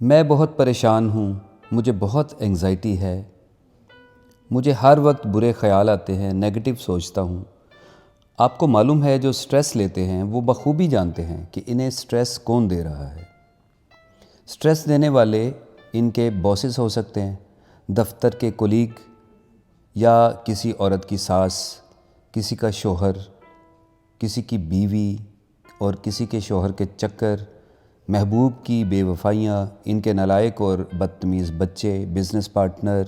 میں بہت پریشان ہوں، مجھے بہت انگزائٹی ہے، مجھے ہر وقت برے خیال آتے ہیں، نیگیٹو سوچتا ہوں۔ آپ کو معلوم ہے جو سٹریس لیتے ہیں وہ بخوبی جانتے ہیں کہ انہیں سٹریس کون دے رہا ہے۔ سٹریس دینے والے ان کے باسز ہو سکتے ہیں، دفتر کے کولیگ، یا کسی عورت کی ساس، کسی کا شوہر، کسی کی بیوی اور کسی کے شوہر کے چکر، محبوب کی بے وفائیاں، ان کے نالائق اور بدتمیز بچے، بزنس پارٹنر،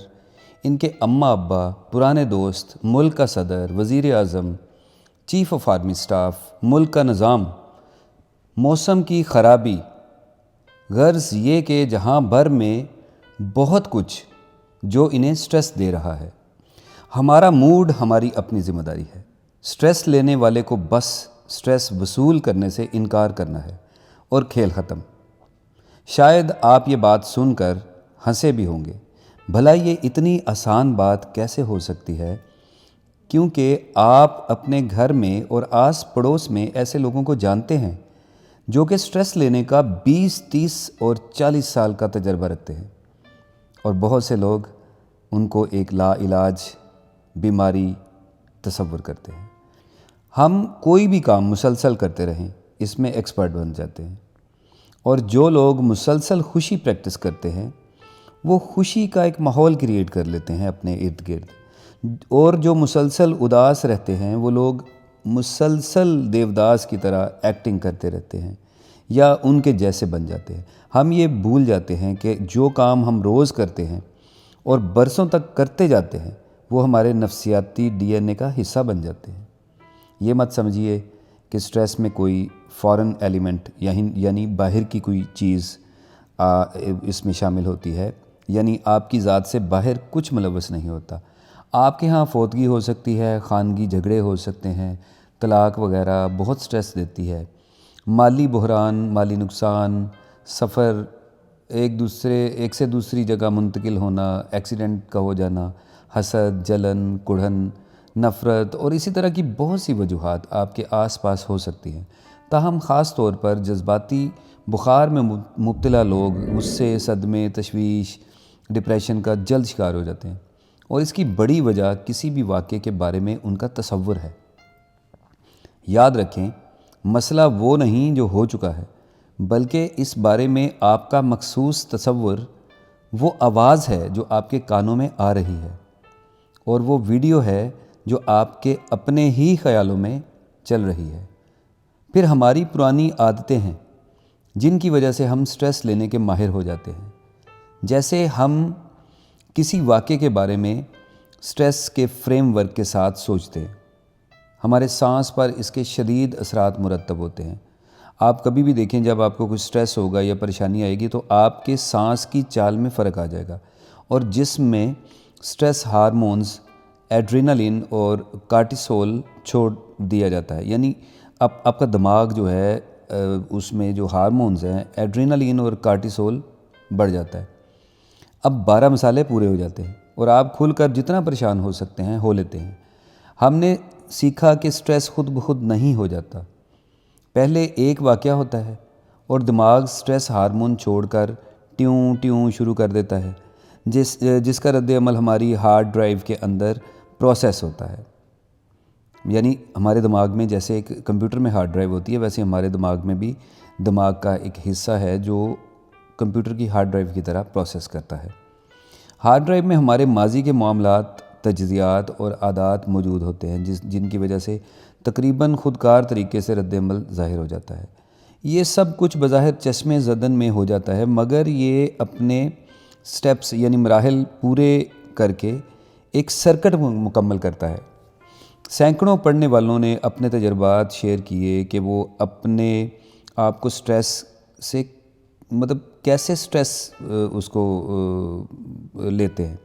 ان کے اماں ابا، پرانے دوست، ملک کا صدر، وزیر اعظم، چیف آف آرمی سٹاف، ملک کا نظام، موسم کی خرابی، غرض یہ کہ جہاں بھر میں بہت کچھ جو انہیں سٹریس دے رہا ہے۔ ہمارا موڈ ہماری اپنی ذمہ داری ہے۔ سٹریس لینے والے کو بس سٹریس وصول کرنے سے انکار کرنا ہے اور کھیل ختم۔ شاید آپ یہ بات سن کر ہنسے بھی ہوں گے، بھلا یہ اتنی آسان بات کیسے ہو سکتی ہے؟ کیونکہ آپ اپنے گھر میں اور آس پڑوس میں ایسے لوگوں کو جانتے ہیں جو کہ سٹریس لینے کا 20، 30 اور 40 سال کا تجربہ رکھتے ہیں، اور بہت سے لوگ ان کو ایک لا علاج بیماری تصور کرتے ہیں۔ ہم کوئی بھی کام مسلسل کرتے رہیں اس میں ایکسپرٹ بن جاتے ہیں، اور جو لوگ مسلسل خوشی پریکٹس کرتے ہیں وہ خوشی کا ایک ماحول کریٹ کر لیتے ہیں اپنے ارد گرد، اور جو مسلسل اداس رہتے ہیں وہ لوگ مسلسل دیوداس کی طرح ایکٹنگ کرتے رہتے ہیں یا ان کے جیسے بن جاتے ہیں۔ ہم یہ بھول جاتے ہیں کہ جو کام ہم روز کرتے ہیں اور برسوں تک کرتے جاتے ہیں وہ ہمارے نفسیاتی ڈی این اے کا حصہ بن جاتے ہیں۔ یہ مت سمجھیے کہ سٹریس میں کوئی فارن ایلیمنٹ یعنی باہر کی کوئی چیز اس میں شامل ہوتی ہے، یعنی آپ کی ذات سے باہر کچھ ملوث نہیں ہوتا۔ آپ کے ہاں فوتگی ہو سکتی ہے، خانگی جھگڑے ہو سکتے ہیں، طلاق وغیرہ بہت سٹریس دیتی ہے، مالی بحران، مالی نقصان، سفر، ایک سے دوسری جگہ منتقل ہونا، ایکسیڈنٹ کا ہو جانا، حسد، جلن، کڑھن، نفرت اور اسی طرح کی بہت سی وجوہات آپ کے آس پاس ہو سکتی ہیں۔ تاہم خاص طور پر جذباتی بخار میں مبتلا لوگ غصے، صدمے، تشویش، ڈپریشن کا جلد شکار ہو جاتے ہیں، اور اس کی بڑی وجہ کسی بھی واقعے کے بارے میں ان کا تصور ہے۔ یاد رکھیں، مسئلہ وہ نہیں جو ہو چکا ہے، بلکہ اس بارے میں آپ کا مخصوص تصور وہ آواز ہے جو آپ کے کانوں میں آ رہی ہے، اور وہ ویڈیو ہے جو آپ کے اپنے ہی خیالوں میں چل رہی ہے۔ پھر ہماری پرانی عادتیں ہیں جن کی وجہ سے ہم سٹریس لینے کے ماہر ہو جاتے ہیں۔ جیسے ہم کسی واقعے کے بارے میں سٹریس کے فریم ورک کے ساتھ سوچتے ہیں، ہمارے سانس پر اس کے شدید اثرات مرتب ہوتے ہیں۔ آپ کبھی بھی دیکھیں، جب آپ کو کچھ سٹریس ہوگا یا پریشانی آئے گی تو آپ کے سانس کی چال میں فرق آ جائے گا، اور جسم میں سٹریس ہارمونز ایڈرینلن اور کارٹیسول چھوڑ دیا جاتا ہے، یعنی آپ کا دماغ جو ہے اس میں جو ہارمونز ہیں ایڈرینلن اور کارٹیسول بڑھ جاتا ہے۔ اب 12 مسالے پورے ہو جاتے ہیں اور آپ کھل کر جتنا پریشان ہو سکتے ہیں ہو لیتے ہیں۔ ہم نے سیکھا کہ سٹریس خود بخود نہیں ہو جاتا، پہلے ایک واقعہ ہوتا ہے اور دماغ سٹریس ہارمون چھوڑ کر ٹیوں ٹیوں شروع کر دیتا ہے، جس کا رد عمل ہماری ہارڈ ڈرائیو کے اندر پروسیس ہوتا ہے۔ یعنی ہمارے دماغ میں جیسے ایک کمپیوٹر میں ہارڈ ڈرائیو ہوتی ہے، ویسے ہمارے دماغ میں بھی دماغ کا ایک حصہ ہے جو کمپیوٹر کی ہارڈ ڈرائیو کی طرح پروسیس کرتا ہے۔ ہارڈ ڈرائیو میں ہمارے ماضی کے معاملات، تجزیات اور عادات موجود ہوتے ہیں جن کی وجہ سے تقریباً خودکار طریقے سے رد عمل ظاہر ہو جاتا ہے۔ یہ سب کچھ بظاہر چشم زدن میں ہو جاتا ہے، مگر یہ اپنے سٹیپس یعنی مراحل پورے کر کے ایک سرکٹ مکمل کرتا ہے۔ سینکڑوں پڑھنے والوں نے اپنے تجربات شیئر کیے کہ وہ اپنے آپ کو سٹریس سے کیسے سٹریس اس کو لیتے ہیں۔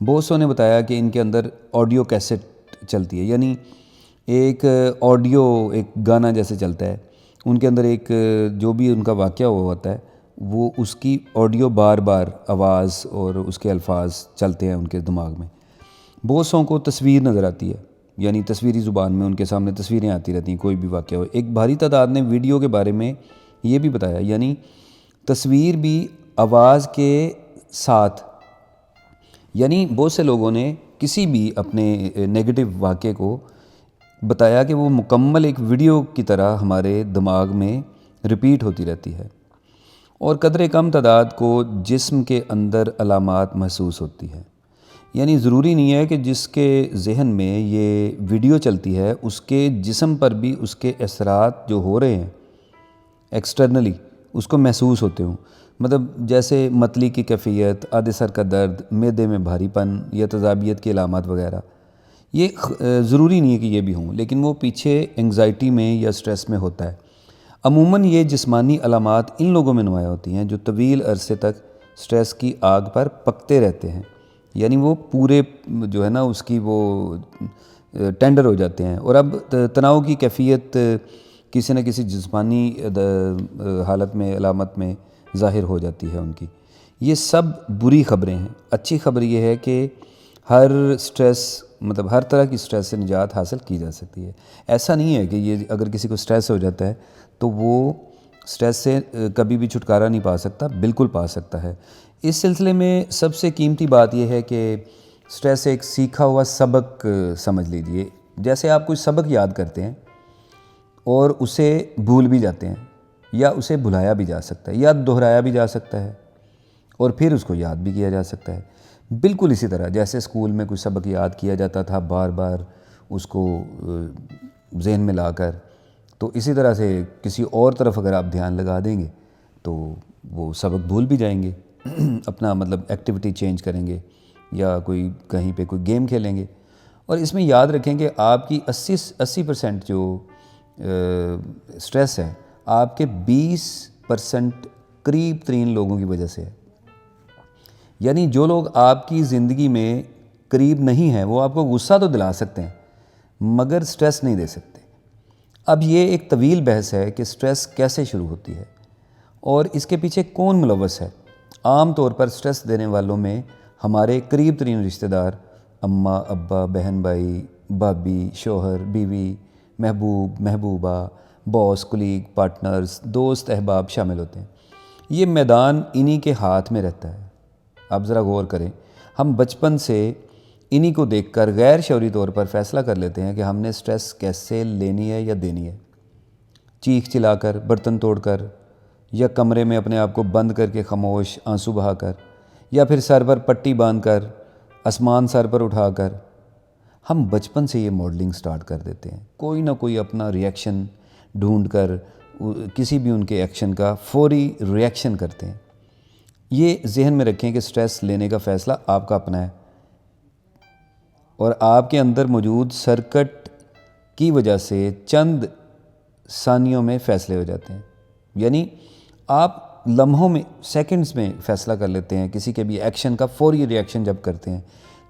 بہت نے بتایا کہ ان کے اندر آڈیو کیسٹ چلتی ہے، یعنی ایک آڈیو ایک گانا جیسے چلتا ہے، ان کے اندر ایک جو بھی ان کا واقعہ ہوا ہوتا ہے وہ اس کی آڈیو بار بار آواز اور اس کے الفاظ چلتے ہیں ان کے دماغ میں۔ بہت کو تصویر نظر آتی ہے، یعنی تصویری زبان میں ان کے سامنے تصویریں آتی رہتی ہیں، کوئی بھی واقعہ ہو۔ ایک بھاری تعداد نے ویڈیو کے بارے میں یہ بھی بتایا، یعنی تصویر بھی آواز کے ساتھ، یعنی بہت سے لوگوں نے کسی بھی اپنے نیگیٹو واقعے کو بتایا کہ وہ مکمل ایک ویڈیو کی طرح ہمارے دماغ میں ریپیٹ ہوتی رہتی ہے، اور قدرے کم تعداد کو جسم کے اندر علامات محسوس ہوتی ہے۔ یعنی ضروری نہیں ہے کہ جس کے ذہن میں یہ ویڈیو چلتی ہے اس کے جسم پر بھی اس کے اثرات جو ہو رہے ہیں ایکسٹرنلی اس کو محسوس ہوتے ہوں۔ مطلب جیسے متلی کی کیفیت، آدھے سر کا درد، معدے میں بھاری پن یا تذابیت کی علامات وغیرہ، یہ ضروری نہیں ہے کہ یہ بھی ہوں، لیکن وہ پیچھے انگزائٹی میں یا سٹریس میں ہوتا ہے۔ عموماً یہ جسمانی علامات ان لوگوں میں نمایاں ہوتی ہیں جو طویل عرصے تک سٹریس کی آگ پر پکتے رہتے ہیں، یعنی وہ پورے جو ہے نا اس کی وہ ٹینڈر ہو جاتے ہیں، اور اب تناؤ کی کیفیت کسی نہ کسی جسمانی حالت میں، علامت میں ظاہر ہو جاتی ہے ان کی۔ یہ سب بری خبریں ہیں۔ اچھی خبر یہ ہے کہ ہر سٹریس، مطلب ہر طرح کی سٹریس سے نجات حاصل کی جا سکتی ہے۔ ایسا نہیں ہے کہ یہ اگر کسی کو سٹریس ہو جاتا ہے تو وہ سٹریس سے کبھی بھی چھٹکارا نہیں پا سکتا، بالکل پا سکتا ہے۔ اس سلسلے میں سب سے قیمتی بات یہ ہے کہ سٹریس ایک سیکھا ہوا سبق سمجھ لیجئے۔ جیسے آپ کوئی سبق یاد کرتے ہیں اور اسے بھول بھی جاتے ہیں، یا اسے بھلایا بھی جا سکتا ہے، یا دہرایا بھی جا سکتا ہے، اور پھر اس کو یاد بھی کیا جا سکتا ہے۔ بالکل اسی طرح جیسے اسکول میں کوئی سبق یاد کیا جاتا تھا بار بار اس کو ذہن میں لا کر، تو اسی طرح سے کسی اور طرف اگر آپ دھیان لگا دیں گے تو وہ سبق بھول بھی جائیں گے، اپنا مطلب ایکٹیویٹی چینج کریں گے یا کوئی کہیں پہ کوئی گیم کھیلیں گے۔ اور اس میں یاد رکھیں کہ آپ کی 80% جو سٹریس ہے آپ کے 20% قریب ترین لوگوں کی وجہ سے ہے۔ یعنی جو لوگ آپ کی زندگی میں قریب نہیں ہیں وہ آپ کو غصہ تو دلا سکتے ہیں مگر سٹریس نہیں دے سکتے۔ اب یہ ایک طویل بحث ہے کہ سٹریس کیسے شروع ہوتی ہے اور اس کے پیچھے کون ملوث ہے۔ عام طور پر سٹریس دینے والوں میں ہمارے قریب ترین رشتہ دار، اماں، ابا، بہن، بھائی، بھابھی، شوہر، بیوی، محبوب، محبوبہ، باس، کلیگ، پارٹنرز، دوست، احباب شامل ہوتے ہیں۔ یہ میدان انہی کے ہاتھ میں رہتا ہے۔ آپ ذرا غور کریں، ہم بچپن سے انہی کو دیکھ کر غیر شعوری طور پر فیصلہ کر لیتے ہیں کہ ہم نے سٹریس کیسے لینی ہے یا دینی ہے۔ چیخ چلا کر، برتن توڑ کر، یا کمرے میں اپنے آپ کو بند کر کے خاموش آنسو بہا کر، یا پھر سر پر پٹی باندھ کر، آسمان سر پر اٹھا کر۔ ہم بچپن سے یہ ماڈلنگ سٹارٹ کر دیتے ہیں، کوئی نہ کوئی اپنا ری ایکشن ڈھونڈ کر کسی بھی ان کے ایکشن کا فوری ری ایکشن کرتے ہیں۔ یہ ذہن میں رکھیں کہ سٹریس لینے کا فیصلہ آپ کا اپنا ہے، اور آپ کے اندر موجود سرکٹ کی وجہ سے چند ثانیوں میں فیصلے ہو جاتے ہیں۔ یعنی آپ لمحوں میں، سیکنڈز میں فیصلہ کر لیتے ہیں کسی کے بھی ایکشن کا فوری ری ایکشن جب کرتے ہیں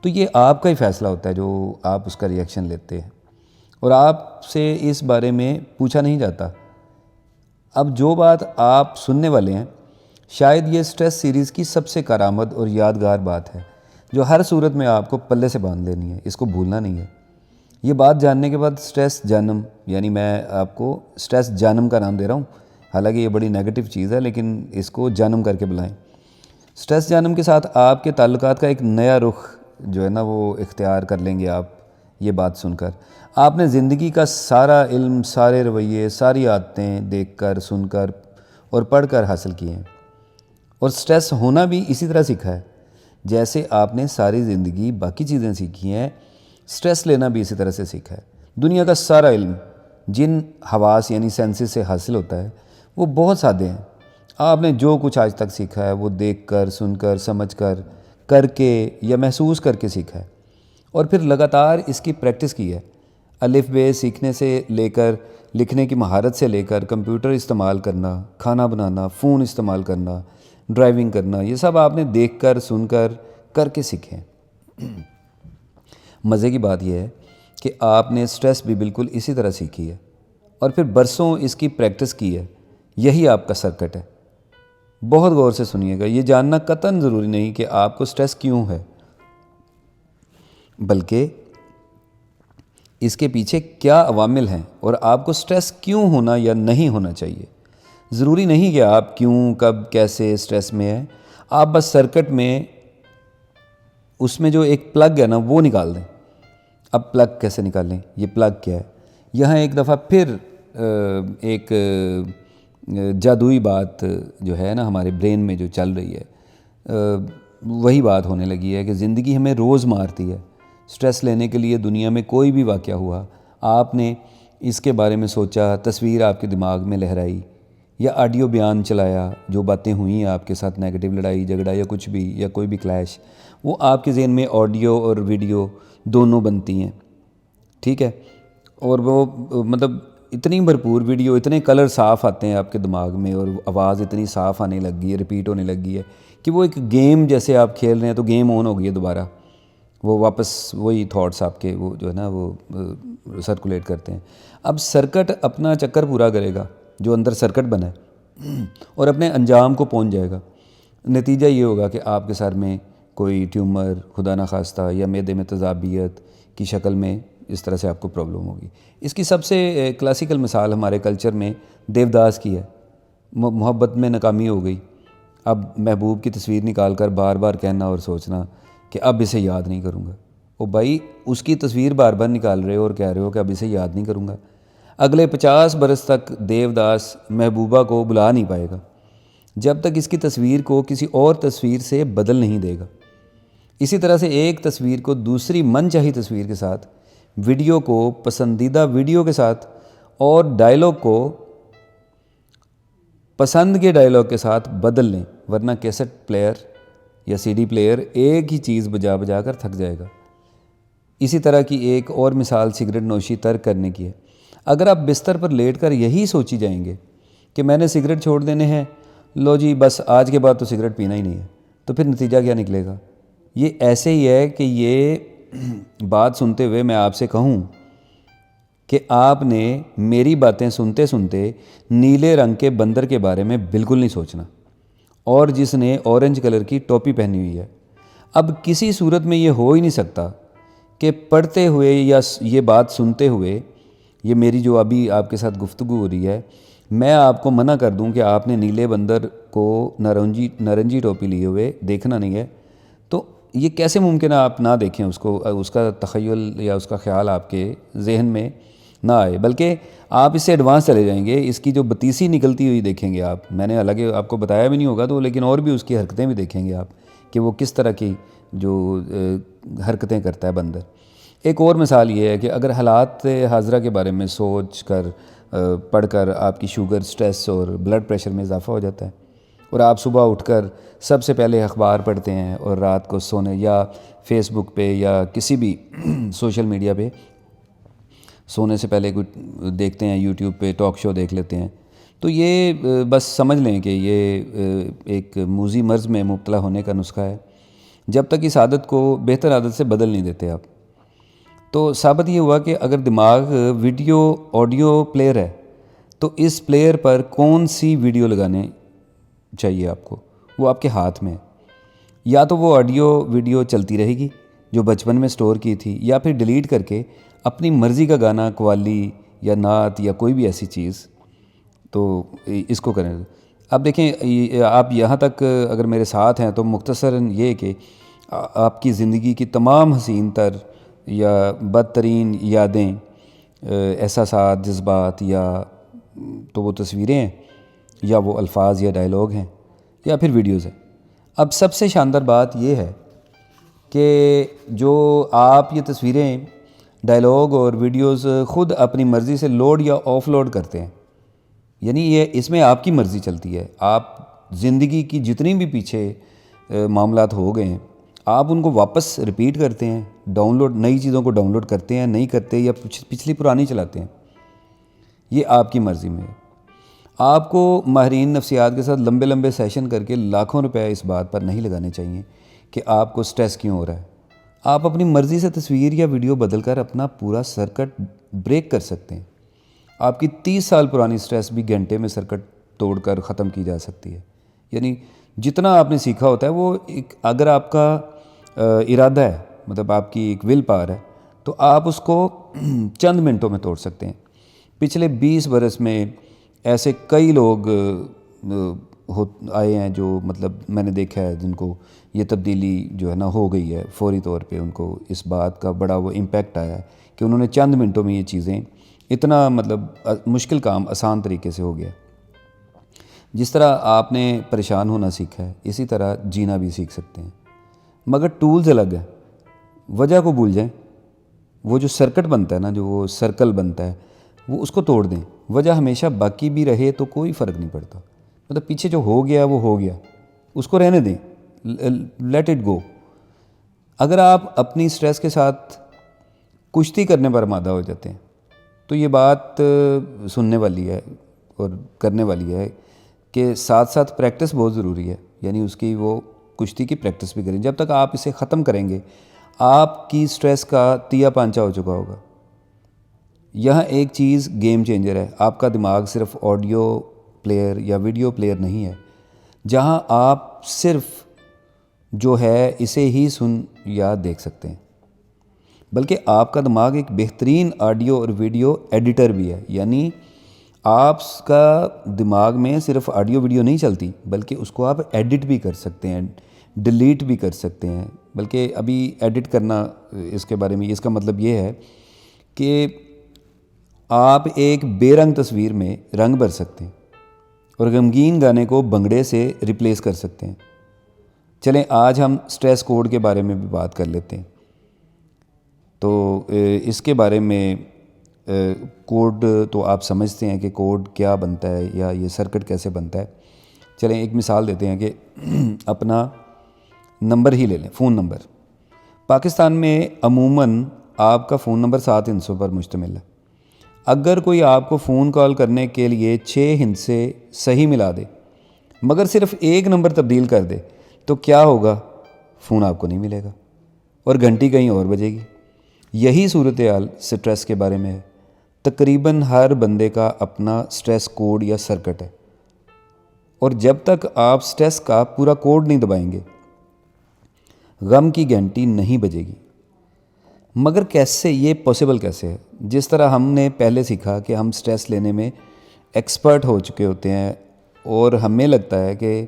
تو یہ آپ کا ہی فیصلہ ہوتا ہے جو آپ اس کا ری ایکشن لیتے ہیں، اور آپ سے اس بارے میں پوچھا نہیں جاتا۔ اب جو بات آپ سننے والے ہیں شاید یہ سٹریس سیریز کی سب سے کارآمد اور یادگار بات ہے جو ہر صورت میں آپ کو پلے سے باندھ لینی ہے، اس کو بھولنا نہیں ہے۔ یہ بات جاننے کے بعد سٹریس جانم، یعنی میں آپ کو سٹریس جانم کا نام دے رہا ہوں، حالانکہ یہ بڑی نیگیٹو چیز ہے لیکن اس کو جانم کر کے بلائیں۔ سٹریس جانم کے ساتھ آپ کے تعلقات کا ایک نیا رخ جو ہے نا وہ اختیار کر لیں گے آپ یہ بات سن کر۔ آپ نے زندگی کا سارا علم، سارے رویے، ساری عادتیں دیکھ کر، سن کر اور پڑھ کر حاصل کیے ہیں، اور سٹریس ہونا بھی اسی طرح سیکھا ہے جیسے آپ نے ساری زندگی باقی چیزیں سیکھی ہیں، سٹریس لینا بھی اسی طرح سے سیکھا ہے۔ دنیا کا سارا علم جن حواس یعنی سینسز سے حاصل ہوتا ہے وہ بہت سادے ہیں۔ آپ نے جو کچھ آج تک سیکھا ہے وہ دیکھ کر، سن کر، سمجھ کر کے یا محسوس کر کے سیکھا ہے، اور پھر لگاتار اس کی پریکٹس کی ہے۔ الف بے سیکھنے سے لے کر لکھنے کی مہارت سے لے کر کمپیوٹر استعمال کرنا، کھانا بنانا، فون استعمال کرنا، ڈرائیونگ کرنا، یہ سب آپ نے دیکھ کر، سن کر کے سیکھے ہیں۔ مزے کی بات یہ ہے کہ آپ نے سٹریس بھی بالکل اسی طرح سیکھی ہے اور پھر برسوں اس کی پریکٹس کی ہے۔ یہی آپ کا سرکٹ ہے۔ بہت غور سے سنیے گا، یہ جاننا قطعاً ضروری نہیں کہ آپ کو سٹریس کیوں ہے، بلکہ اس کے پیچھے کیا عوامل ہیں اور آپ کو سٹریس کیوں ہونا یا نہیں ہونا چاہیے۔ ضروری نہیں کہ آپ کیوں کب کیسے اسٹریس میں ہیں، آپ بس سرکٹ میں اس میں جو ایک پلگ ہے نا وہ نکال دیں۔ اب پلگ کیسے نکالیں؟ یہ پلگ کیا ہے؟ یہاں ایک دفعہ پھر ایک جادوئی بات جو ہے نا ہمارے برین میں جو چل رہی ہے، وہی بات ہونے لگی ہے کہ زندگی ہمیں روز مارتی ہے۔ سٹریس لینے کے لیے دنیا میں کوئی بھی واقعہ ہوا، آپ نے اس کے بارے میں سوچا، تصویر آپ کے دماغ میں لہرائی، یا آڈیو بیان چلایا، جو باتیں ہوئیں آپ کے ساتھ، نیگیٹو لڑائی جھگڑا یا کچھ بھی، یا کوئی بھی کلیش، وہ آپ کے ذہن میں آڈیو اور ویڈیو دونوں بنتی ہیں، ٹھیک ہے؟ اور وہ مطلب اتنی بھرپور ویڈیو، اتنے کلر صاف آتے ہیں آپ کے دماغ میں، اور آواز اتنی صاف آنے لگ گئی ہے، ریپیٹ ہونے لگ گئی ہے کہ وہ ایک گیم جیسے آپ کھیل رہے ہیں تو گیم آن ہو گئی ہے دوبارہ، وہ واپس وہی تھاٹس آپ کے وہ جو ہے نا وہ سرکولیٹ کرتے ہیں۔ اب سرکٹ اپنا چکر پورا کرے گا جو اندر سرکٹ بنا ہے، اور اپنے انجام کو پہنچ جائے گا۔ نتیجہ یہ ہوگا کہ آپ کے سر میں کوئی ٹیومر خدا نخواستہ، یا معدے میں تذابیت کی شکل میں اس طرح سے آپ کو پرابلم ہوگی۔ اس کی سب سے کلاسیکل مثال ہمارے کلچر میں دیوداس کی ہے۔ محبت میں ناکامی ہو گئی، اب محبوب کی تصویر نکال کر بار بار کہنا اور سوچنا کہ اب اسے یاد نہیں کروں گا۔ او بھائی، اس کی تصویر بار بار نکال رہے ہو اور کہہ رہے ہو کہ اب اسے یاد نہیں کروں گا۔ اگلے 50 برس تک دیوداس محبوبہ کو بلا نہیں پائے گا جب تک اس کی تصویر کو کسی اور تصویر سے بدل نہیں دے گا۔ اسی طرح سے ایک تصویر کو دوسری من چاہی تصویر کے ساتھ، ویڈیو کو پسندیدہ ویڈیو کے ساتھ، اور ڈائلاگ کو پسند کے ڈائلاگ کے ساتھ بدل لیں، ورنہ کیسٹ پلیئر یا سی ڈی پلیئر ایک ہی چیز بجا بجا کر تھک جائے گا۔ اسی طرح کی ایک اور مثال سگریٹ نوشی ترک کرنے کی ہے۔ اگر آپ بستر پر لیٹ کر یہی سوچی جائیں گے کہ میں نے سگریٹ چھوڑ دینے ہیں، لو جی بس آج کے بعد تو سگریٹ پینا ہی نہیں ہے، تو پھر نتیجہ کیا نکلے گا؟ یہ ایسے ہی ہے کہ یہ بات سنتے ہوئے میں آپ سے کہوں کہ آپ نے میری باتیں سنتے سنتے نیلے رنگ کے بندر کے بارے میں بالکل نہیں سوچنا، اور جس نے اورنج کلر کی ٹوپی پہنی ہوئی ہے۔ اب کسی صورت میں یہ ہو ہی نہیں سکتا کہ پڑھتے ہوئے یا یہ بات سنتے ہوئے، یہ میری جو ابھی آپ کے ساتھ گفتگو ہو رہی ہے، میں آپ کو منع کر دوں کہ آپ نے نیلے بندر کو نارنجی ٹوپی لیے ہوئے دیکھنا نہیں ہے۔ تو یہ کیسے ممکن ہے آپ نہ دیکھیں اس کو، اس کا تخیل یا اس کا خیال آپ کے ذہن میں نہ آئے، بلکہ آپ اس سے ایڈوانس چلے جائیں گے، اس کی جو بتیسی نکلتی ہوئی دیکھیں گے آپ۔ میں نے حالانکہ آپ کو بتایا بھی نہیں ہوگا تو، لیکن اور بھی اس کی حرکتیں بھی دیکھیں گے آپ کہ وہ کس طرح کی جو حرکتیں کرتا ہے بندر۔ ایک اور مثال یہ ہے کہ اگر حالات حاضرہ کے بارے میں سوچ کر پڑھ کر آپ کی شوگر، سٹریس اور بلڈ پریشر میں اضافہ ہو جاتا ہے، اور آپ صبح اٹھ کر سب سے پہلے اخبار پڑھتے ہیں، اور رات کو سونے یا فیس بک پہ یا کسی بھی سوشل میڈیا پہ سونے سے پہلے کچھ دیکھتے ہیں، یوٹیوب پہ ٹاک شو دیکھ لیتے ہیں، تو یہ بس سمجھ لیں کہ یہ ایک موذی مرض میں مبتلا ہونے کا نسخہ ہے، جب تک اس عادت کو بہتر عادت سے بدل نہیں دیتے آپ۔ تو ثابت یہ ہوا کہ اگر دماغ ویڈیو آڈیو پلیئر ہے تو اس پلیئر پر کون سی ویڈیو لگانے چاہیے آپ کو، وہ آپ کے ہاتھ میں ہے۔ یا تو وہ آڈیو ویڈیو چلتی رہے گی جو بچپن میں سٹور کی تھی، یا پھر ڈیلیٹ کر کے اپنی مرضی کا گانا، قوالی یا نعت یا کوئی بھی ایسی چیز، تو اس کو کریں۔ اب دیکھیں، آپ یہاں تک اگر میرے ساتھ ہیں تو مختصراً یہ کہ آپ کی زندگی کی تمام حسین تر یا بدترین یادیں، احساسات، جذبات، یا تو وہ تصویریں ہیں، یا وہ الفاظ یا ڈائلاگ ہیں، یا پھر ویڈیوز ہیں۔ اب سب سے شاندار بات یہ ہے کہ جو آپ یہ تصویریں، ڈائلاگ اور ویڈیوز خود اپنی مرضی سے لوڈ یا آف لوڈ کرتے ہیں، یعنی یہ اس میں آپ کی مرضی چلتی ہے۔ آپ زندگی کی جتنی بھی پیچھے معاملات ہو گئے ہیں، آپ ان کو واپس ریپیٹ کرتے ہیں، ڈاؤن لوڈ، نئی چیزوں کو ڈاؤن لوڈ کرتے ہیں، نہیں کرتے، یا پچھلی پرانی چلاتے ہیں، یہ آپ کی مرضی میں ہے۔ آپ کو ماہرین نفسیات کے ساتھ لمبے لمبے سیشن کر کے لاکھوں روپے اس بات پر نہیں لگانے چاہیے کہ آپ کو سٹریس کیوں ہو رہا ہے۔ آپ اپنی مرضی سے تصویر یا ویڈیو بدل کر اپنا پورا سرکٹ بریک کر سکتے ہیں۔ آپ کی 30 سال پرانی سٹریس بھی گھنٹے میں سرکٹ توڑ کر ختم کی جا سکتی ہے۔ یعنی جتنا آپ نے سیکھا ہوتا ہے وہ اگر آپ کا ارادہ ہے، مطلب آپ کی ایک ول پاور ہے، تو آپ اس کو چند منٹوں میں توڑ سکتے ہیں۔ پچھلے 20 برس میں ایسے کئی لوگ آئے ہیں جو مطلب میں نے دیکھا ہے جن کو یہ تبدیلی جو ہے نا ہو گئی ہے، فوری طور پہ ان کو اس بات کا بڑا وہ امپیکٹ آیا ہے کہ انہوں نے چند منٹوں میں یہ چیزیں اتنا مطلب مشکل کام آسان طریقے سے ہو گیا۔ جس طرح آپ نے پریشان ہونا سیکھا ہے اسی طرح جینا بھی سیکھ سکتے ہیں، مگر ٹولز الگ ہیں۔ وجہ کو بھول جائیں، وہ جو سرکٹ بنتا ہے نا، جو وہ سرکل بنتا ہے، وہ اس کو توڑ دیں۔ وجہ ہمیشہ باقی بھی رہے تو کوئی فرق نہیں پڑتا، مطلب پیچھے جو ہو گیا وہ ہو گیا، اس کو رہنے دیں، لیٹ اٹ گو۔ اگر آپ اپنی سٹریس کے ساتھ کشتی کرنے پر آمادہ ہو جاتے ہیں تو یہ بات سننے والی ہے اور کرنے والی ہے کہ ساتھ ساتھ پریکٹس بہت ضروری ہے، یعنی اس کی وہ کشتی کی پریکٹس بھی کریں۔ جب تک آپ اسے ختم کریں گے آپ کی سٹریس کا تیا پانچا ہو چکا ہوگا۔ یہاں ایک چیز گیم چینجر ہے، آپ کا دماغ صرف آڈیو پلیئر یا ویڈیو پلیئر نہیں ہے جہاں آپ صرف جو ہے اسے ہی سن یا دیکھ سکتے ہیں، بلکہ آپ کا دماغ ایک بہترین آڈیو اور ویڈیو ایڈیٹر بھی ہے۔ یعنی آپ کا دماغ میں صرف آڈیو ویڈیو نہیں چلتی بلکہ اس کو آپ ایڈٹ بھی کر سکتے ہیں، ڈیلیٹ بھی کر سکتے ہیں۔ بلکہ ابھی ایڈٹ کرنا اس کے بارے میں، اس کا مطلب یہ ہے کہ آپ ایک بے رنگ تصویر میں رنگ بھر سکتے ہیں اور غمگین گانے کو بھنگڑے سے ریپلیس کر سکتے ہیں۔ چلیں آج ہم سٹریس کوڈ کے بارے میں بھی بات کر لیتے ہیں۔ تو اس کے بارے میں کوڈ تو آپ سمجھتے ہیں کہ کوڈ کیا بنتا ہے یا یہ سرکٹ کیسے بنتا ہے۔ چلیں ایک مثال دیتے ہیں کہ اپنا نمبر ہی لے لیں، فون نمبر۔ پاکستان میں عموماً آپ کا فون نمبر 7 ہندسوں پر مشتمل ہے۔ اگر کوئی آپ کو فون کال کرنے کے لیے 6 ہندسے صحیح ملا دے مگر صرف ایک نمبر تبدیل کر دے تو کیا ہوگا؟ فون آپ کو نہیں ملے گا اور گھنٹی کہیں اور بجے گی۔ یہی صورتحال سٹریس کے بارے میں ہے۔ تقریباً ہر بندے کا اپنا سٹریس کوڈ یا سرکٹ ہے، اور جب تک آپ سٹریس کا پورا کوڈ نہیں دبائیں گے غم کی گھنٹی نہیں بجے گی۔ مگر کیسے یہ پاسبل کیسے ہے؟ جس طرح ہم نے پہلے سیکھا کہ ہم سٹریس لینے میں ایکسپرٹ ہو چکے ہوتے ہیں اور ہمیں لگتا ہے کہ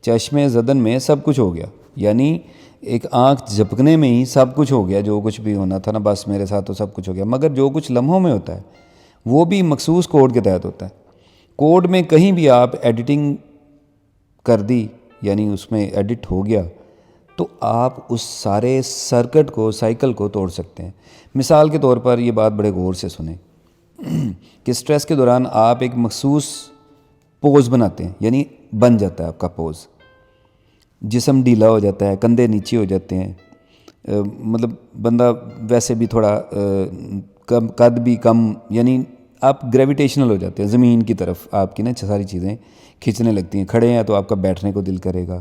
چشمے زدن میں سب کچھ ہو گیا، یعنی ایک آنکھ جھپکنے میں ہی سب کچھ ہو گیا، جو کچھ بھی ہونا تھا نا بس میرے ساتھ تو سب کچھ ہو گیا۔ مگر جو کچھ لمحوں میں ہوتا ہے وہ بھی مخصوص کوڈ کے تحت ہوتا ہے۔ کوڈ میں کہیں بھی آپ ایڈیٹنگ کر دی، یعنی اس میں ایڈٹ ہو گیا، تو آپ اس سارے سرکٹ کو، سائیکل کو توڑ سکتے ہیں۔ مثال کے طور پر یہ بات بڑے غور سے سنیں کہ سٹریس کے دوران آپ ایک مخصوص پوز بناتے ہیں، یعنی بن جاتا ہے آپ کا پوز، جسم ڈھیلا ہو جاتا ہے، کندھے نیچے ہو جاتے ہیں، مطلب بندہ ویسے بھی تھوڑا کم قد بھی کم، یعنی آپ گریویٹیشنل ہو جاتے ہیں زمین کی طرف، آپ کی نا ساری چیزیں کھینچنے لگتی ہیں۔ کھڑے ہیں تو آپ کا بیٹھنے کو دل کرے گا۔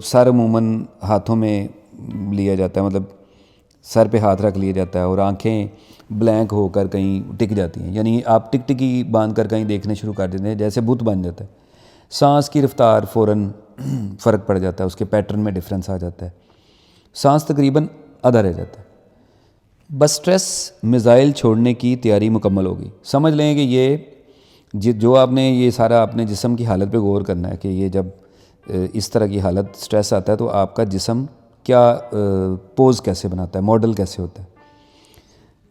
سر عموماً ہاتھوں میں لیا جاتا ہے، مطلب سر پہ ہاتھ رکھ لیا جاتا ہے اور آنکھیں بلینک ہو کر کہیں ٹک جاتی ہیں، یعنی آپ ٹک ٹکی باندھ کر کہیں دیکھنے شروع کر دیتے ہیں، جیسے بت بن جاتا ہے۔ سانس کی رفتار فوراً فرق پڑ جاتا ہے، اس کے پیٹرن میں ڈفرینس آ جاتا ہے، سانس تقریباً آدھا رہ جاتا ہے۔ بس سٹریس میزائل چھوڑنے کی تیاری مکمل ہوگی۔ سمجھ لیں کہ یہ جو آپ نے یہ سارا اپنے جسم کی حالت پہ غور کرنا ہے کہ یہ جب اس طرح کی حالت سٹریس آتا ہے تو آپ کا جسم کیا پوز کیسے بناتا ہے، ماڈل کیسے ہوتا ہے۔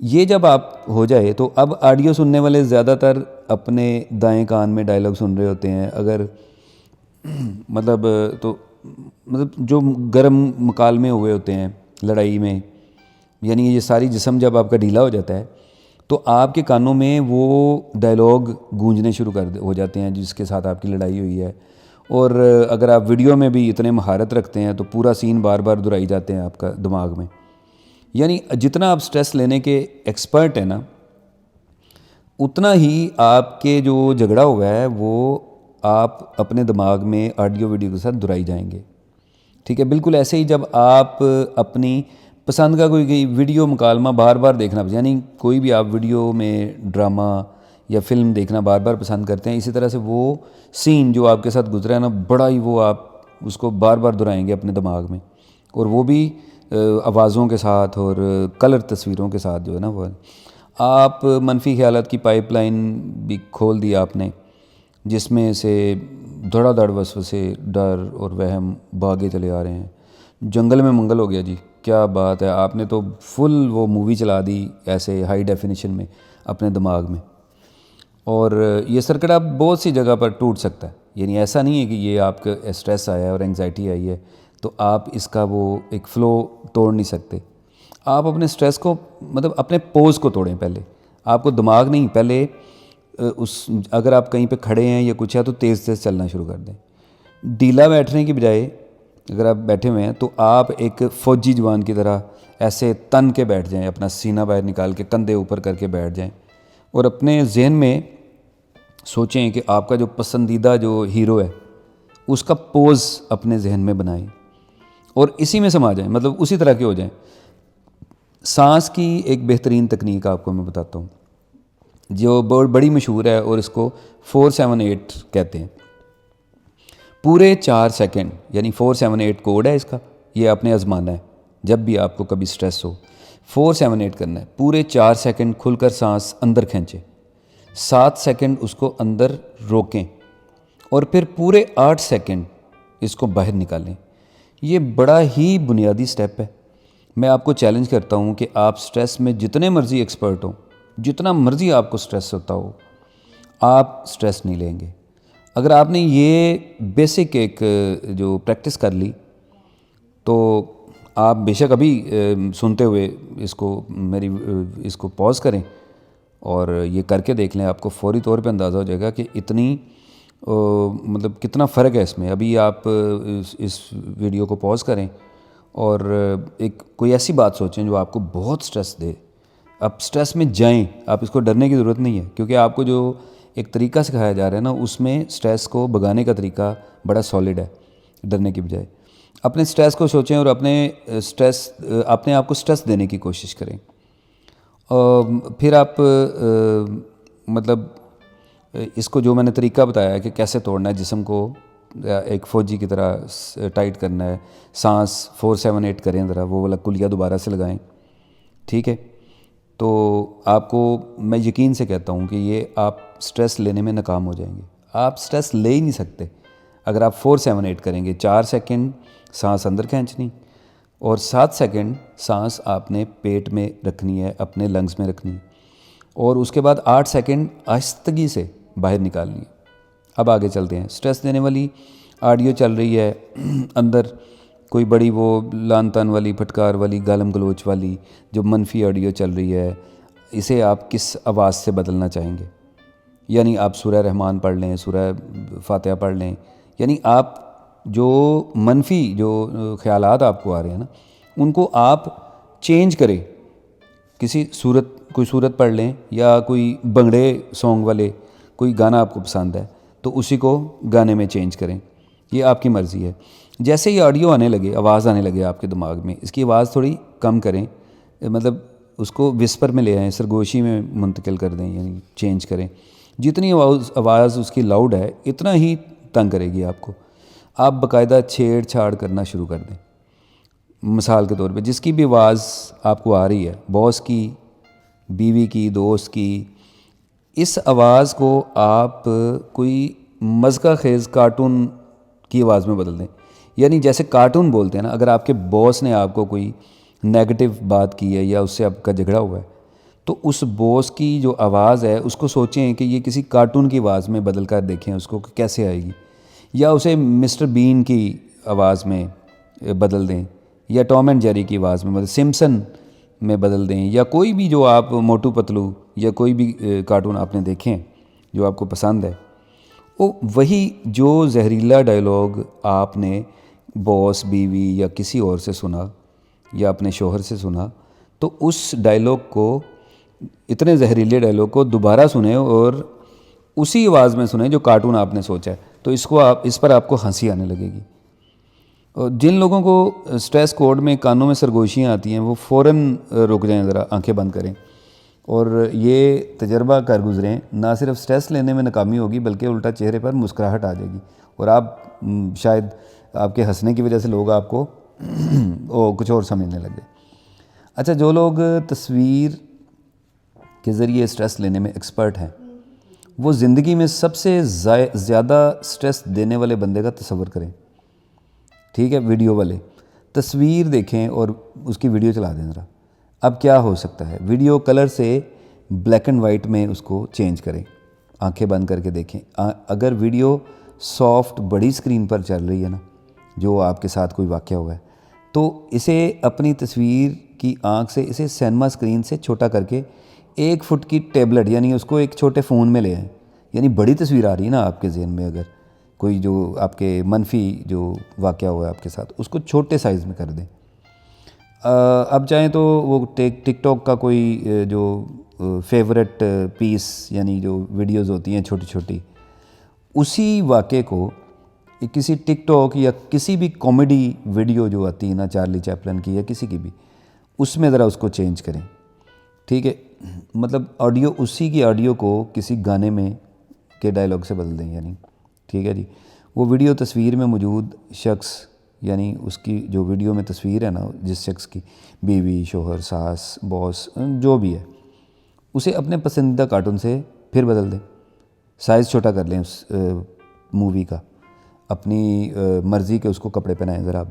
یہ جب آپ ہو جائے تو اب آڈیو سننے والے زیادہ تر اپنے دائیں کان میں ڈائلاگ سن رہے ہوتے ہیں، اگر مطلب جو گرم مکالمے ہوئے ہوتے ہیں لڑائی میں، یعنی یہ ساری جسم جب آپ کا ڈھیلا ہو جاتا ہے تو آپ کے کانوں میں وہ ڈائلاگ گونجنے شروع ہو جاتے ہیں جس کے ساتھ آپ کی لڑائی ہوئی ہے۔ اور اگر آپ ویڈیو میں بھی اتنے مہارت رکھتے ہیں تو پورا سین بار بار دہرائی جاتے ہیں آپ کا دماغ میں۔ یعنی جتنا آپ سٹریس لینے کے ایکسپرٹ ہیں نا، اتنا ہی آپ کے جو جھگڑا ہوا ہے وہ آپ اپنے دماغ میں آڈیو ویڈیو کے ساتھ دہرائی جائیں گے، ٹھیک ہے۔ بالکل ایسے ہی جب آپ اپنی پسند کا کوئی ویڈیو مکالمہ بار بار دیکھنا، یعنی کوئی بھی آپ ویڈیو میں ڈرامہ یا فلم دیکھنا بار بار پسند کرتے ہیں، اسی طرح سے وہ سین جو آپ کے ساتھ گزرا ہے نا، بڑا ہی وہ آپ اس کو بار بار دہرائیں گے اپنے دماغ میں، اور وہ بھی آوازوں کے ساتھ اور کلر تصویروں کے ساتھ جو ہے نا وہ آپ منفی خیالات کی پائپ لائن بھی کھول دی آپ نے، جس میں سے دھڑا دھڑ وسوسے، ڈر اور وہم بھاگے چلے آ رہے ہیں۔ جنگل میں منگل ہو گیا جی، کیا بات ہے، آپ نے تو فل وہ مووی چلا دی ایسے ہائی ڈیفینیشن میں اپنے دماغ میں۔ اور یہ سرکٹ اب بہت سی جگہ پر ٹوٹ سکتا ہے، یعنی ایسا نہیں ہے کہ یہ آپ کا اسٹریس آیا ہے اور انگزائٹی آئی ہے تو آپ اس کا وہ ایک فلو توڑ نہیں سکتے۔ آپ اپنے اسٹریس کو مطلب اپنے پوز کو توڑیں پہلے، آپ کو دماغ نہیں، پہلے اگر آپ کہیں پہ کھڑے ہیں یا کچھ ہے تو تیز تیز چلنا شروع کر دیں۔ ڈھیلا بیٹھنے کی بجائے اگر آپ بیٹھے ہوئے ہیں تو آپ ایک فوجی جوان کی طرح ایسے تن کے بیٹھ جائیں، اپنا سینہ باہر نکال کے کندھے اوپر کر کے بیٹھ جائیں اور اپنے ذہن میں سوچیں کہ آپ کا جو پسندیدہ جو ہیرو ہے اس کا پوز اپنے ذہن میں بنائیں اور اسی میں سما جائیں، مطلب اسی طرح کے ہو جائیں۔ سانس کی ایک بہترین تکنیک آپ کو میں بتاتا ہوں جو بہت بڑی مشہور ہے اور اس کو 478 کہتے ہیں۔ پورے 4 سیکنڈ، یعنی 478 کوڈ ہے اس کا، یہ آپ نے آزمانا ہے جب بھی آپ کو کبھی سٹریس ہو۔ 478 کرنا ہے، پورے 4 سیکنڈ کھل کر سانس اندر کھینچیں، 7 سیکنڈ اس کو اندر روکیں اور پھر پورے 8 سیکنڈ اس کو باہر نکالیں۔ یہ بڑا ہی بنیادی سٹیپ ہے۔ میں آپ کو چیلنج کرتا ہوں کہ آپ سٹریس میں جتنے مرضی ایکسپرٹ ہوں، جتنا مرضی آپ کو سٹریس ہوتا ہو، آپ سٹریس نہیں لیں گے۔ اگر آپ نے یہ بیسک ایک جو پریکٹس کر لی تو آپ بے شک ابھی سنتے ہوئے اس کو اس کو پاز کریں اور یہ کر کے دیکھ لیں، آپ کو فوری طور پہ اندازہ ہو جائے گا کہ اتنی مطلب کتنا فرق ہے اس میں۔ ابھی آپ اس ویڈیو کو پاز کریں اور ایک کوئی ایسی بات سوچیں جو آپ کو بہت سٹریس دے۔ آپ سٹریس میں جائیں، آپ اس کو ڈرنے کی ضرورت نہیں ہے، کیونکہ آپ کو جو ایک طریقہ سکھایا جا رہا ہے نا، اس میں سٹریس کو بھگانے کا طریقہ بڑا سالڈ ہے ڈرنے کی بجائے۔ اپنے سٹریس کو سوچیں اور اپنے آپ کو سٹریس دینے کی کوشش کریں۔ پھر آپ مطلب اس کو جو میں نے طریقہ بتایا ہے کہ کیسے توڑنا ہے جسم کو، ایک فوجی کی طرح ٹائٹ کرنا ہے، سانس 478 کریں ذرا، وہ والا کلیہ دوبارہ سے لگائیں، ٹھیک ہے؟ تو آپ کو میں یقین سے کہتا ہوں کہ یہ آپ سٹریس لینے میں ناکام ہو جائیں گے۔ آپ سٹریس لے ہی نہیں سکتے اگر آپ 478 کریں گے۔ 4 سیکنڈ سانس اندر کھینچنی اور 7 سیکنڈ سانس آپ نے پیٹ میں رکھنی ہے، اپنے لنگز میں رکھنی، اور اس کے بعد 8 سیکنڈ آہستگی سے باہر نکالنی ہے۔ اب آگے چلتے ہیں۔ سٹریس دینے والی آڈیو چل رہی ہے اندر، کوئی بڑی وہ لان تان والی، پھٹکار والی، گالم گلوچ والی جو منفی آڈیو چل رہی ہے، اسے آپ کس آواز سے بدلنا چاہیں گے؟ یعنی آپ سورہ رحمان پڑھ لیں، سورہ فاتحہ پڑھ لیں، یعنی آپ جو منفی جو خیالات آپ کو آ رہے ہیں نا، ان کو آپ چینج کریں، کوئی صورت پڑھ لیں، یا کوئی بنگڑے سانگ والے کوئی گانا آپ کو پسند ہے تو اسی کو گانے میں چینج کریں، یہ آپ کی مرضی ہے۔ جیسے ہی آڈیو آنے لگے، آواز آنے لگے آپ کے دماغ میں، اس کی آواز تھوڑی کم کریں، مطلب اس کو وسپر میں لے آئیں، سرگوشی میں منتقل کر دیں، یعنی چینج کریں۔ جتنی آواز اس کی لاؤڈ ہے اتنا ہی تنگ کرے گی آپ کو۔ آپ باقاعدہ چھیڑ چھاڑ کرنا شروع کر دیں۔ مثال کے طور پہ جس کی بھی آواز آپ کو آ رہی ہے، باس کی، بیوی کی، دوست کی، اس آواز کو آپ کوئی مذاق خیز کارٹون کی آواز میں بدل دیں۔ یعنی جیسے کارٹون بولتے ہیں نا، اگر آپ کے باس نے آپ کو کوئی نیگیٹو بات کی ہے یا اس سے آپ کا جھگڑا ہوا ہے تو اس باس کی جو آواز ہے اس کو سوچیں کہ یہ کسی کارٹون کی آواز میں بدل کر دیکھیں اس کو کہ کیسے آئے گی، یا اسے مسٹر بین کی آواز میں بدل دیں، یا ٹام اینڈ جیری کی آواز میں، مطلب سمسن میں بدل دیں، یا کوئی بھی جو آپ موٹو پتلو یا کوئی بھی کارٹون آپ نے دیکھیں جو آپ کو پسند ہے، وہی جو زہریلا ڈائلاگ آپ نے باس، بیوی یا کسی اور سے سنا یا اپنے شوہر سے سنا، تو اس ڈائلاگ کو، اتنے زہریلے ڈائلاگ کو دوبارہ سنیں اور اسی آواز میں سنیں جو کارٹون آپ نے سوچا ہے، تو اس پر آپ کو ہنسی آنے لگے گی۔ اور جن لوگوں کو سٹریس کوڈ میں کانوں میں سرگوشیاں آتی ہیں وہ فوراً رک جائیں، ذرا آنکھیں بند کریں اور یہ تجربہ کر گزریں۔ نہ صرف سٹریس لینے میں ناکامی ہوگی بلکہ الٹا چہرے پر مسکراہٹ آ جائے گی، اور آپ شاید آپ کے ہنسنے کی وجہ سے لوگ آپ کو کچھ اور سمجھنے لگے۔ اچھا، جو لوگ تصویر کے ذریعے سٹریس لینے میں ایکسپرٹ ہیں وہ زندگی میں سب سے زیادہ سٹریس دینے والے بندے کا تصور کریں، ٹھیک ہے، ویڈیو والے تصویر دیکھیں اور اس کی ویڈیو چلا دیں ذرا. اب کیا ہو سکتا ہے، ویڈیو کلر سے بلیک اینڈ وائٹ میں اس کو چینج کریں، آنکھیں بند کر کے دیکھیں. اگر ویڈیو سافٹ بڑی اسکرین پر چل رہی ہے نا، جو آپ کے ساتھ کوئی واقعہ ہوا ہے، تو اسے اپنی تصویر کی آنکھ سے اسے سینما اسکرین سے چھوٹا کر کے 1 فٹ کی ٹیبلٹ، یعنی اس کو ایک چھوٹے فون میں لے آئیں. یعنی بڑی تصویر آ رہی ہے نا آپ کے ذہن میں، اگر کوئی جو آپ کے منفی جو واقعہ ہوا ہے آپ کے ساتھ، اس کو چھوٹے سائز میں کر دیں. اب چاہیں تو وہ ٹک ٹاک کا کوئی جو فیورٹ پیس، یعنی جو ویڈیوز ہوتی ہیں چھوٹی چھوٹی، اسی واقعے کو کسی ٹک ٹاک یا کسی بھی کامیڈی ویڈیو جو آتی ہے نا چارلی چیپلن کی یا کسی کی بھی، اس میں ذرا اس کو چینج کریں، ٹھیک ہے. مطلب آڈیو، اسی کی آڈیو کو کسی گانے میں کے ڈائلاگ سے بدل دیں، یعنی ٹھیک ہے جی. وہ ویڈیو تصویر میں موجود شخص، یعنی اس کی جو ویڈیو میں تصویر ہے نا جس شخص کی، بیوی، شوہر، ساس، باس، جو بھی ہے، اسے اپنے پسندیدہ کارٹون سے پھر بدل دیں. سائز چھوٹا کر لیں اس مووی کا، اپنی مرضی کے اس کو کپڑے پہنائیں ذرا. اب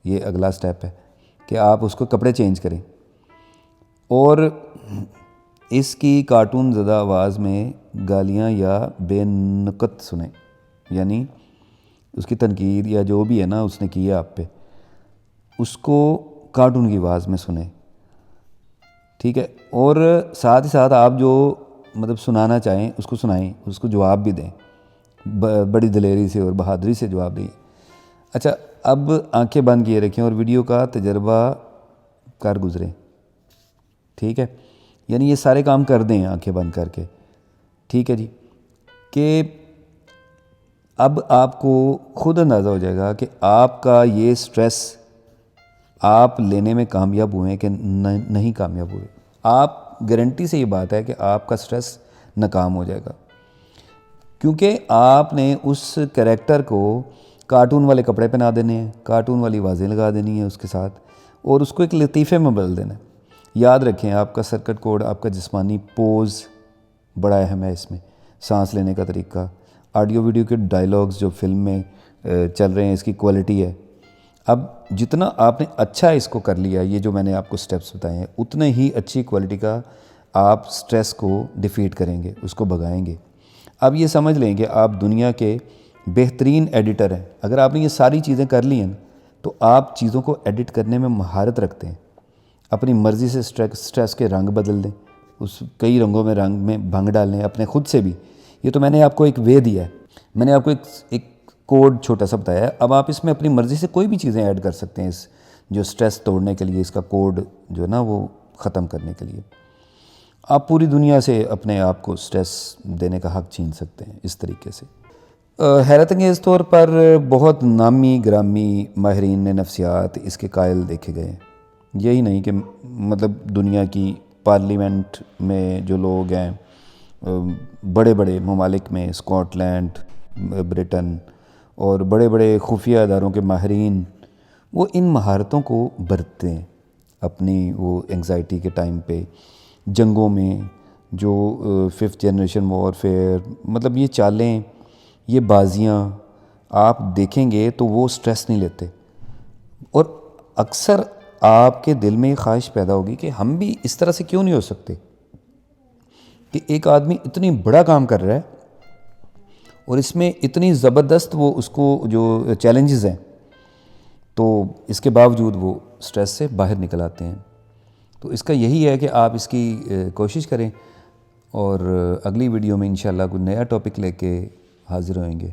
یہ اگلا سٹیپ ہے کہ آپ اس کو کپڑے چینج کریں، اور اس کی کارٹون زدہ آواز میں گالیاں یا بے نقط سنیں، یعنی اس کی تنقید یا جو بھی ہے نا اس نے کی ہے آپ پہ، اس کو کارٹون کی آواز میں سنیں، ٹھیک ہے. اور ساتھ ہی ساتھ آپ جو مطلب سنانا چاہیں اس کو سنائیں، اس کو جواب بھی دیں، بڑی دلیری سے اور بہادری سے جواب دیں. اچھا، اب آنکھیں بند کیے رکھیں اور ویڈیو کا تجربہ کر گزریں، ٹھیک ہے. یعنی یہ سارے کام کر دیں آنکھیں بند کر کے، ٹھیک ہے جی. کہ اب آپ کو خود اندازہ ہو جائے گا کہ آپ کا یہ سٹریس آپ لینے میں کامیاب ہوئے کہ نہیں کامیاب ہوئے. آپ گارنٹی سے یہ بات ہے کہ آپ کا سٹریس ناکام ہو جائے گا، کیونکہ آپ نے اس کریکٹر کو کارٹون والے کپڑے پہنا دینے ہیں، کارٹون والی آوازیں لگا دینی ہیں اس کے ساتھ، اور اس کو ایک لطیفے میں بدل دینا ہے. یاد رکھیں، آپ کا سرکٹ کوڈ، آپ کا جسمانی پوز بڑا اہم ہے اس میں، سانس لینے کا طریقہ، آڈیو ویڈیو کے ڈائلاگز جو فلم میں چل رہے ہیں، اس کی کوالٹی ہے. اب جتنا آپ نے اچھا اس کو کر لیا، یہ جو میں نے آپ کو سٹیپس بتائے ہیں، اتنے ہی اچھی کوالٹی کا آپ سٹریس کو ڈیفیٹ کریں گے، اس کو بھگائیں گے. اب یہ سمجھ لیں کہ آپ دنیا کے بہترین ایڈیٹر ہیں. اگر آپ نے یہ ساری چیزیں کر لی ہیں تو آپ چیزوں کو ایڈٹ کرنے میں مہارت رکھتے ہیں. اپنی مرضی سے سٹریس کے رنگ بدل دیں، اس کئی رنگوں میں رنگ میں بھنگ ڈالیں اپنے خود سے بھی. یہ تو میں نے آپ کو ایک وے دیا ہے، میں نے آپ کو ایک کوڈ چھوٹا سا بتایا ہے. اب آپ اس میں اپنی مرضی سے کوئی بھی چیزیں ایڈ کر سکتے ہیں، اس جو سٹریس توڑنے کے لیے، اس کا کوڈ جو ہے نا وہ ختم کرنے کے لیے. آپ پوری دنیا سے اپنے آپ کو سٹریس دینے کا حق چھین سکتے ہیں اس طریقے سے. حیرت انگیز طور پر بہت نامی گرامی ماہرین نفسیات اس کے قائل دیکھے گئے ہیں. یہی نہیں کہ مطلب دنیا کی پارلیمنٹ میں جو لوگ ہیں، بڑے بڑے ممالک میں، اسکاٹ لینڈ، برٹن اور بڑے بڑے خفیہ اداروں کے ماہرین، وہ ان مہارتوں کو برتتے ہیں اپنی وہ انگزائٹی کے ٹائم پہ، جنگوں میں، جو 5th جنریشن وارفیئر، مطلب یہ چالیں، یہ بازیاں آپ دیکھیں گے تو وہ سٹریس نہیں لیتے. اور اکثر آپ کے دل میں یہ خواہش پیدا ہوگی کہ ہم بھی اس طرح سے کیوں نہیں ہو سکتے، کہ ایک آدمی اتنی بڑا کام کر رہا ہے اور اس میں اتنی زبردست وہ اس کو جو چیلنجز ہیں، تو اس کے باوجود وہ سٹریس سے باہر نکل آتے ہیں. تو اس کا یہی ہے کہ آپ اس کی کوشش کریں، اور اگلی ویڈیو میں انشاءاللہ کوئی نیا ٹاپک لے کے حاضر ہوئیں گے.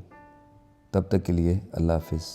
تب تک کے لیے اللہ حافظ.